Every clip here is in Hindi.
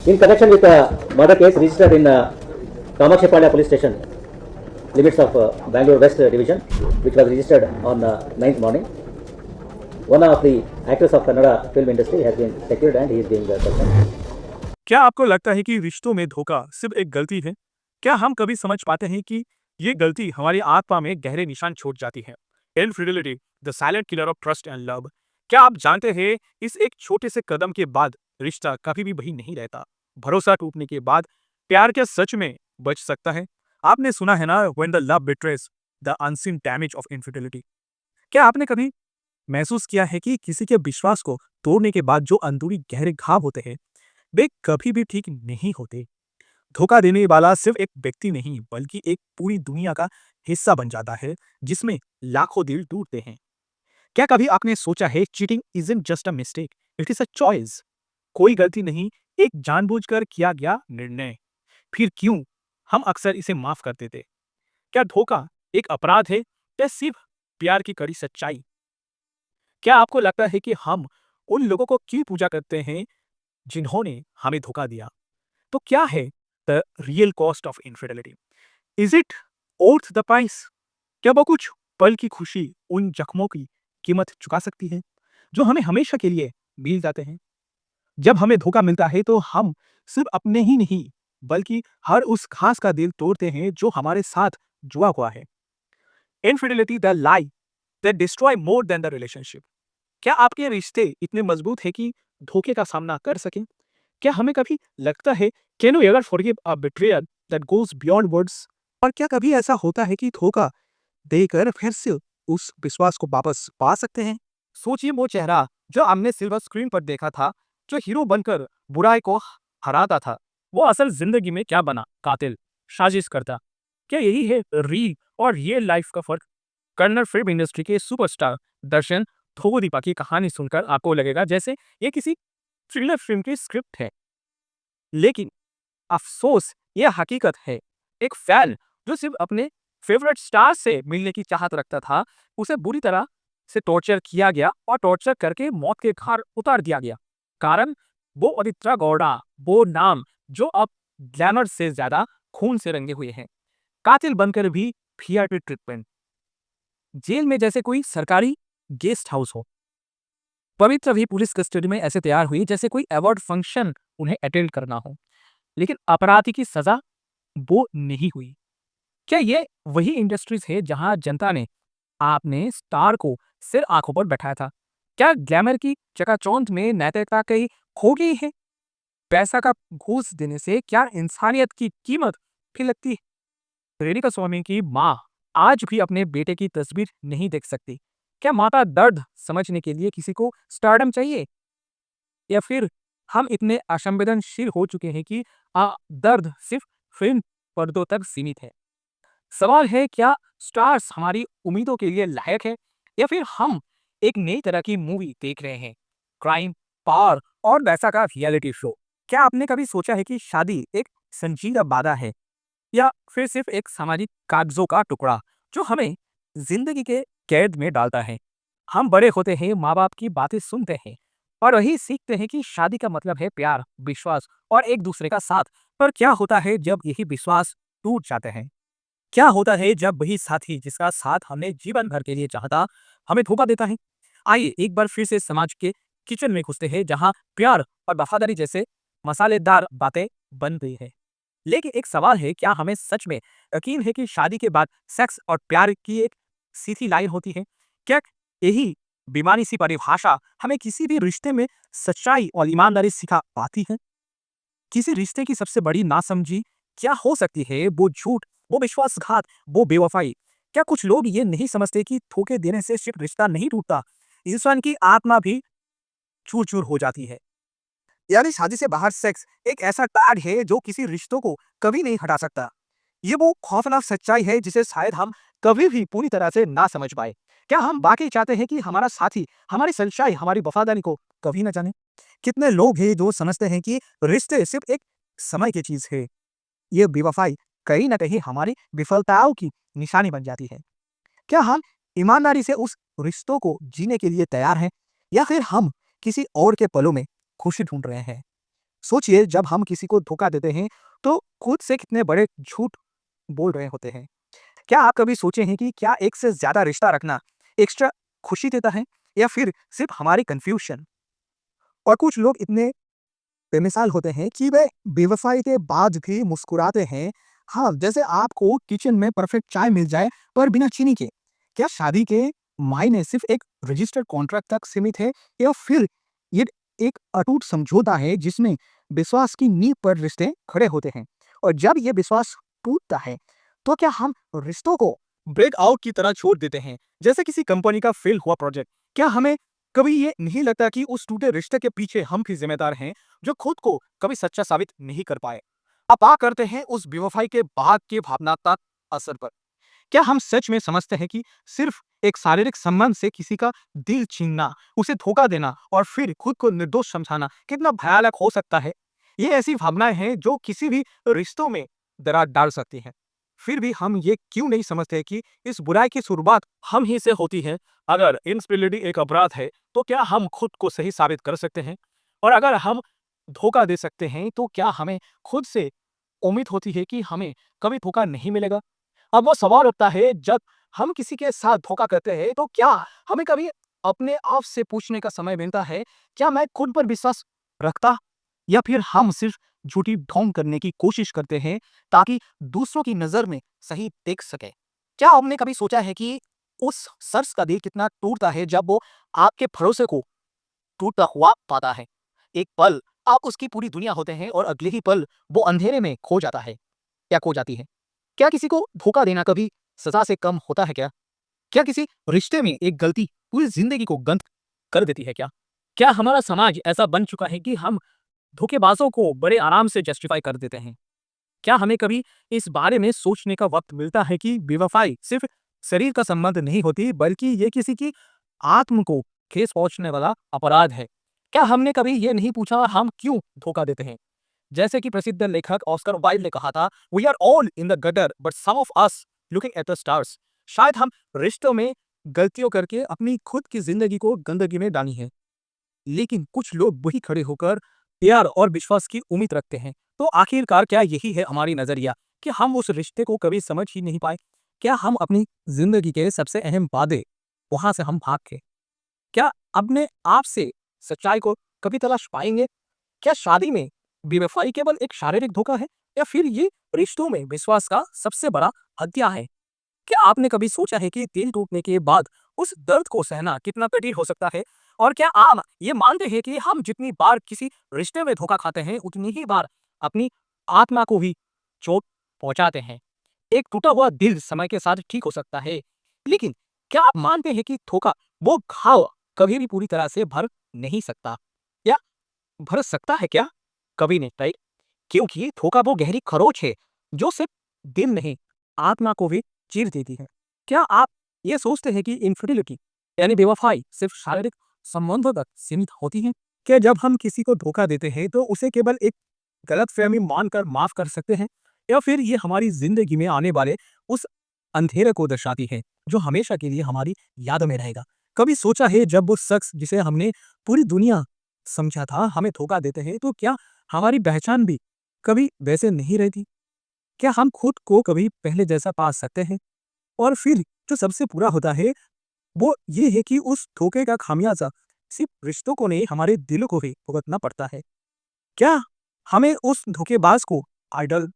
In connection with a murder case registered in Kamakhapalya Police Station, limits of Bangalore West Division, which was registered on 9th morning, one of the actors of Kannada film industry has been secured and he is being suspended. क्या आपको लगता है कि रिश्तों में धोखा सिर्फ एक गलती है? क्या हम कभी समझ पाते हैं कि ये गलती हमारी आत्मा में गहरे निशान छोड़ जाती है? Infidelity, the silent killer of trust and love. क्या आप जानते हैं इस एक छोटे से कदम के बाद रिश्ता कभी भी वही नहीं रहता? भरोसा टूटने के बाद प्यार क्या सच में बच सकता है? आपने सुना है ना, when the love बिट्रेस the unseen damage of infidelity. क्या आपने कभी महसूस किया है कि किसी के विश्वास को तोड़ने के बाद जो अंदरूनी गहरे घाव होते हैं वे कभी भी ठीक नहीं होते? धोखा देने वाला सिर्फ एक व्यक्ति नहीं बल्कि एक पूरी दुनिया का हिस्सा बन जाता है जिसमें लाखों दिल टूटते हैं। क्या कभी आपने सोचा है cheating isn't just a mistake, it is a choice. कोई गलती नहीं, एक जानबूझकर किया गया निर्णय। फिर क्यों हम अक्सर इसे माफ कर देते? क्या धोखा एक अपराध है या सिर्फ प्यार की कड़ी सच्चाई? क्या आपको लगता है कि हम उन लोगों को क्यों पूजा करते हैं जिन्होंने हमें धोखा दिया? तो क्या है the real cost of infidelity? Is it worth the price? क्या वो कुछ पल की खुशी उन जख्मों की कीमत चुका सकती है जो हमें हमेशा के लिए मिल जाते हैं? जब हमें धोखा मिलता है तो हम सिर्फ अपने ही नहीं बल्कि हर उस खास का दिल तोड़ते हैं जो हमारे साथ जुड़ा हुआ है। Infidelity, the lie that destroy more than the relationship. क्या आपके रिश्ते इतने मजबूत है कि धोखे का सामना कर सकें? क्या हमें कभी लगता है can you ever forgive a betrayer that goes beyond words? और क्या कभी ऐसा होता है कि धोखा देकर फिर से उस विश्वास को वापस पा सकते हैं? सोचिए, वो चेहरा जो हमने सिल्वर स्क्रीन पर देखा था, जो हीरो बनकर बुराई को हराता था, वो असल जिंदगी में क्या बना? कातिल, साजिश करता। क्या यही है रील और रियल लाइफ का फर्क? कन्नड़ फिल्म इंडस्ट्री के सुपरस्टार दर्शन थोगुदीपा की कहानी सुनकर आपको लगेगा जैसे ये किसी थ्रिलर फिल्म की स्क्रिप्ट है, लेकिन अफसोस ये हकीकत है। एक फैन जो सिर्फ अपने फेवरेट स्टार से मिलने की चाहत रखता था, उसे बुरी तरह से टॉर्चर किया गया और टॉर्चर करके मौत के घाट उतार दिया गया। कारण वो आदित्य गौड़ा, वो नाम जो अब ग्लैमर से ज्यादा खून से रंगे हुए हैं। कातिल बनकर भी वीआईपी ट्रीटमेंट, जेल में जैसे कोई सरकारी गेस्ट हाउस हो। पवित्र भी पुलिस कस्टडी में ऐसे तैयार हुई जैसे कोई अवार्ड फंक्शन उन्हें अटेंड करना हो, लेकिन अपराधी की सजा वो नहीं हुई। क्या ये वही इंडस्ट्रीज है जहां जनता ने आपने स्टार को सिर आंखों पर बैठाया था? क्या ग्लैमर की चकाचौंध में नैतिकता कहीं खो गई है? पैसा का घूस देने से क्या इंसानियत की कीमत फिर लगती है? रेणुका स्वामी की माँ आज भी अपने बेटे की तस्वीर नहीं देख सकती। क्या माता दर्द समझने के लिए किसी को स्टारडम चाहिए, या फिर हम इतने असंवेदनशील हो चुके हैं कि दर्द सिर्फ फिल्म पर्दों तक सीमित है? सवाल है, क्या स्टार्स हमारी उम्मीदों के लिए लायक है, या फिर हम एक नई तरह की मूवी देख रहे हैं? क्राइम, पावर और वैसा का रियलिटी शो। क्या आपने कभी सोचा है कि शादी एक संजीदा वादा है या फिर सिर्फ एक सामाजिक कागजों का टुकड़ा जो हमें जिंदगी के कैद में डालता है? हम बड़े होते हैं, माँ बाप की बातें सुनते हैं और वही सीखते हैं कि शादी का मतलब है प्यार, विश्वास और एक दूसरे का साथ। पर क्या होता है जब यही विश्वास टूट जाते हैं? क्या होता है जब वही साथी जिसका साथ हमने जीवन भर के लिए चाहता हमें धोखा देता है? आइए एक बार फिर से समाज के किचन में घुसते हैं जहां प्यार और वफादारी जैसे मसालेदार बातें बन गई है। लेकिन एक सवाल है, क्या हमें सच में यकीन है कि शादी के बाद सेक्स और प्यार की एक सीधी लाइन होती है? क्या यही बीमारी सी परिभाषा हमें किसी भी रिश्ते में सच्चाई और ईमानदारी सिखा पाती है? किसी रिश्ते की सबसे बड़ी नासमझी क्या हो सकती है? वो झूठ, वो विश्वासघात, वो बेवफाई। क्या कुछ लोग ये नहीं समझते कि धोखे देने से सिर्फ रिश्ता नहीं टूटता, इंसान की आत्मा भी चूर चूर हो जाती है? यानी शादी से बाहर सेक्स एक ऐसा टैग है जो किसी रिश्तों को कभी नहीं हटा सकता। ये वो खौफनाक सच्चाई है जिसे शायद हम कभी भी पूरी तरह से ना समझ पाए। क्या हम वाकई चाहते हैं कि हमारा साथी हमारी सच्चाई, हमारी वफादारी को कभी ना जाने? कितने लोग हैं जो समझते हैं कि रिश्ते सिर्फ एक समय की चीज है। ये बेवफाई कहीं ना कहीं हमारी विफलताओं की निशानी बन जाती है। क्या हम ईमानदारी से उस रिश्तों को जीने के लिए तैयार हैं, या फिर हम किसी और के पलों में खुशी ढूंढ रहे हैं? सोचिए जब हम किसी को धोखा देते हैं तो खुद से कितने बड़े झूठ बोल रहे होते हैं। क्या आप कभी सोचे हैं कि क्या एक से ज़्यादा रिश्ता रखना एक्स्ट्रा खुशी देता है या फिर सिर्फ हमारी कन्फ्यूजन? और कुछ लोग इतने बेमिसाल होते हैं कि वे बेवफाई के बाद भी मुस्कुराते हैं। हाँ, जैसे आपको किचन में परफेक्ट चाय मिल जाए पर बिना चीनी के। क्या शादी के मायने सिर्फ एक रजिस्टर्ड कॉन्ट्रैक्ट तक सीमित है या फिर ये एक अटूट समझौता है जिसमें विश्वास की नींव पर रिश्ते खड़े होते हैं? और जब ये विश्वास टूटता है तो क्या हम रिश्तों को ब्रेक आउट की तरह छोड़ देते हैं जैसे किसी कंपनी का फेल हुआ प्रोजेक्ट? क्या हमें कभी ये नहीं लगता कि उस टूटे रिश्ते के पीछे हम भी जिम्मेदार हैं जो खुद को कभी सच्चा साबित नहीं कर पाए? आप आ करते हैं उस बेवफाई के बाद के भावनात्मक असर पर। क्या हम सच में समझते हैं कि सिर्फ एक शारीरिक संबंध से किसी का दिल छीनना, उसे धोखा देना और फिर खुद को निर्दोष समझाना कितना भयानक हो सकता है? ये ऐसी भावनाएं हैं जो किसी भी रिश्तों में दरार डाल सकती हैं। फिर भी हम ये क्यों नहीं समझते कि इस बुराई की शुरुआत हम ही से होती है? अगर इनफिdelity एक अपराध है, तो क्या हम खुद को सही साबित कर सकते हैं? और अगर हम धोखा दे सकते हैं, तो क्या हमें खुद से उम्मीद होती है कि हमें कभी धोखा नहीं मिलेगा? अब वो सवाल उठता है जब हम किसी के साथ धोखा करते हैं तो क्या हमें कभी अपने आप से पूछने का समय मिलता है, क्या मैं खुद पर विश्वास रखता या फिर हम सिर्फ झूठी ढोंग करने की कोशिश करते हैं ताकि दूसरों की नजर में सही दिख सके? क्या आपने कभी सोचा है कि उस शख्स का दिल कितना टूटता है जब वो आपके भरोसे को टूटता हुआ पाता है? एक पल आप उसकी पूरी दुनिया होते हैं और अगले ही पल वो अंधेरे में खो जाता है या खो जाती है। क्या किसी को धोखा देना कभी सजा से कम होता है क्या? क्या किसी रिश्ते में एक गलती पूरी जिंदगी को गंद कर देती है क्या? क्या हमारा समाज ऐसा बन चुका है कि हम धोखेबाजों को बड़े आराम से जस्टिफाई कर देते हैं? क्या हमें कभी इस बारे में सोचने का वक्त मिलता है कि बेवफाई सिर्फ शरीर का संबंध नहीं होती बल्कि ये किसी की आत्म को ठेस पहुंचने वाला अपराध है? क्या हमने कभी ये नहीं पूछा हम क्यों धोखा देते हैं? जैसे कि प्रसिद्ध लेखक ऑस्कर वाइल्ड ने कहा था, we are all in the gutter but some of us looking at the stars. शायद हम रिश्तों में गलतियों करके अपनी खुद की जिंदगी को गंदगी में डाली है, लेकिन कुछ लोग वही खड़े होकर प्यार और विश्वास की उम्मीद रखते हैं। तो आखिरकार क्या यही है हमारी नजरिया कि हम उस रिश्ते को कभी समझ ही नहीं पाए? क्या हम अपनी जिंदगी के सबसे अहम वादे वहां से हम भाग गए? क्या अपने आप से सच्चाई को कभी तलाश पाएंगे? क्या शादी में बेवफाई केवल एक शारीरिक धोखा है या फिर ये रिश्तों में विश्वास का सबसे बड़ा हत्या है? क्या आपने कभी सोचा है कि दिल टूटने के बाद उस दर्द को सहना कितना कठिन हो सकता है? और क्या आप ये मानते हैं कि हम जितनी बार किसी रिश्ते में धोखा खाते हैं उतनी ही बार अपनी आत्मा को भी चोट पहुंचाते हैं? एक टूटा हुआ दिल समय के साथ ठीक हो सकता है, लेकिन क्या आप मानते हैं कि धोखा वो घाव कभी भी पूरी तरह से भर नहीं सकता? या भर सकता है क्या? कभी नहीं, राइट? क्योंकि धोखा वो गहरी खरोच है जो सिर्फ दिल नहीं, आत्मा को भी चीर देती है। क्या आप ये सोचते हैं कि इनफिdelity यानी बेवफाई सिर्फ शारीरिक संबंधों तक सीमित होती है? क्या जब हम किसी को धोखा देते हैं तो उसे केवल एक गलतफहमी मानकर माफ कर सकते हैं या फिर ये हमारी जिंदगी में आने वाले उस अंधेरे को दर्शाती है जो हमेशा के लिए हमारी याद में रहेगा? कभी सोचा है जब वो शख्स जिसे हमने पूरी दुनिया समझा था हमें धोखा देते हैं तो क्या हमारी पहचान भी कभी वैसे नहीं रहती? क्या हम खुद को कभी पहले जैसा पा सकते हैं? और फिर जो सबसे बुरा होता है वो ये है कि उस धोखे का खामियाजा सिर्फ रिश्तों को नहीं हमारे दिलों को भी भुगतना पड़ता है। क्या हमें उस धोखेबाज को आइडल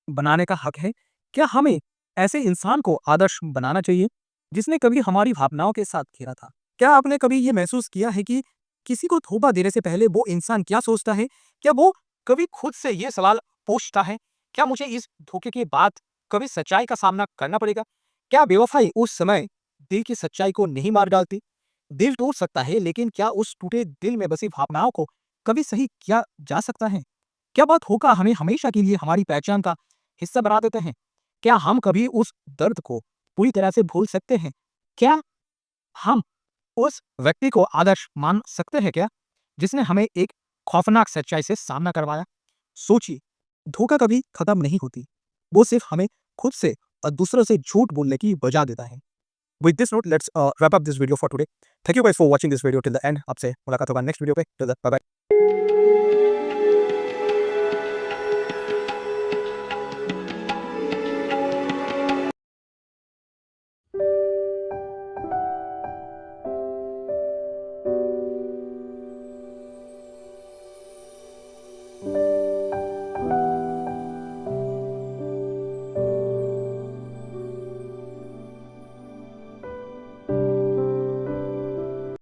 बनाने का हक है? क्या हमें ऐसे इंसान को आदर्श बनाना चाहिए जिसने कभी हमारी भावनाओं के साथ खेला था? क्या आपने कभी ये महसूस किया है कि किसी को धोखा देने से पहले वो इंसान क्या सोचता है? क्या वो कभी खुद से ये सवाल पूछता है, क्या मुझे इस धोखे के बाद कभी सच्चाई का सामना करना पड़ेगा? क्या बेवफाई उस समय दिल की सच्चाई को नहीं मार डालती? दिल टूट सकता है, लेकिन क्या उस टूटे दिल में बसी भावनाओं को कभी सही किया जा सकता है? क्या वह धोखा हमें हमेशा के लिए हमारी पहचान का हिस्सा बना देते हैं? क्या हम कभी उस दर्द को पूरी तरह से भूल सकते हैं? क्या हम उस व्यक्ति को आदर्श मान सकते हैं क्या, जिसने हमें एक खौफनाक सच्चाई से सामना करवाया? सोचिए, धोखा कभी खत्म नहीं होती, वो सिर्फ हमें खुद से और दूसरों से झूठ बोलने की वजह देता है। With this note, let's wrap up this video for today. Thank you guys for watching this video till the end. आपसे मुलाकात होगा नेक्स्ट वीडियो पे। Till then, bye bye.